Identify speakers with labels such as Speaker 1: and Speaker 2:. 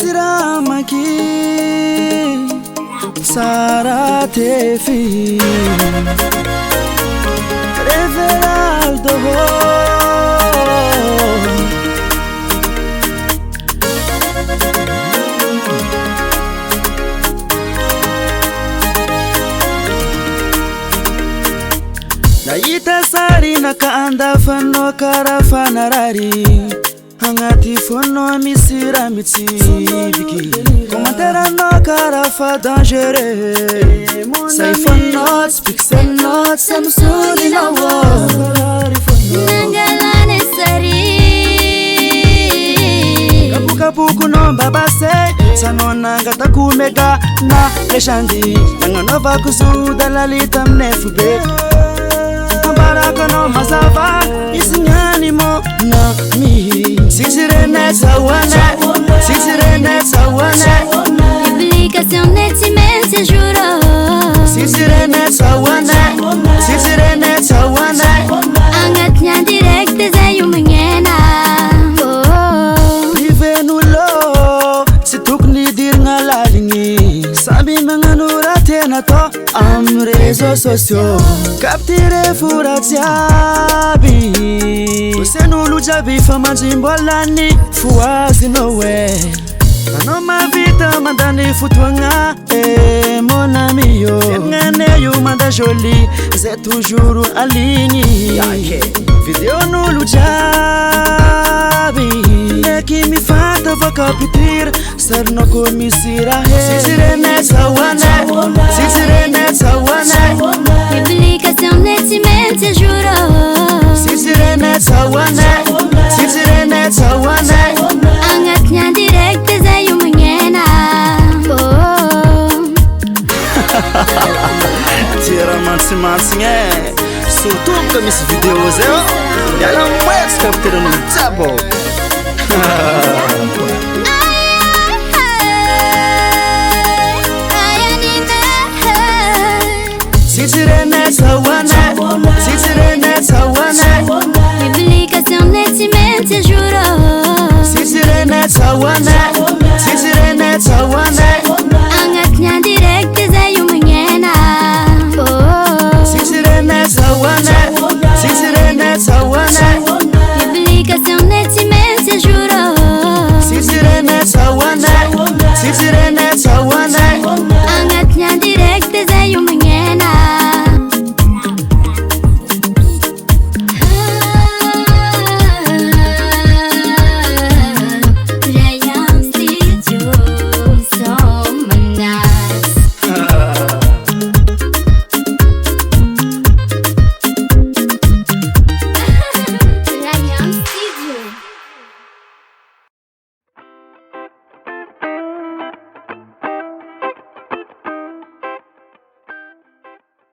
Speaker 1: Siramaki Saratefi Reveraldo Naita sari nakaanda fano karafana rari Hangati fono misira mitsibiki Commentaire no karafa dangereux Say phone notes, pixel notes, Samsung in a wall
Speaker 2: Nangalane sari
Speaker 1: Kapu kapu kuno babase Sanonanga takumega na leshandi Nanganova kusuda lalita mnefube Baraka no masava Isinyani mo na mi Sisirene sawane Sisirene sawane
Speaker 2: Publication netimente juro
Speaker 1: Sisirene sawane Sisirene sawane
Speaker 2: Angatnya direct desenho mengena
Speaker 1: Prive nulo Situkni dir ngalalingi Sabi menganura tena to Am réseaux sociaux Captire furatiabi Usenulu jabi fama jimbolani Fuazi nowe Ano ma vita mandani futwanga mon ami yo Ngane yu manda joli C'est toujours en ligne Video nulu jabi Neki mi fata va capture Serno komi sirahe Sisirene sawane Sisirene sawane
Speaker 2: Publication netimente juro
Speaker 1: Sisirene sawane Sisirene sawane
Speaker 2: Angatnya direct desenho mengena
Speaker 1: Tira mansi Surtout comme esse vidéo zéro Y'a la mouette capture no double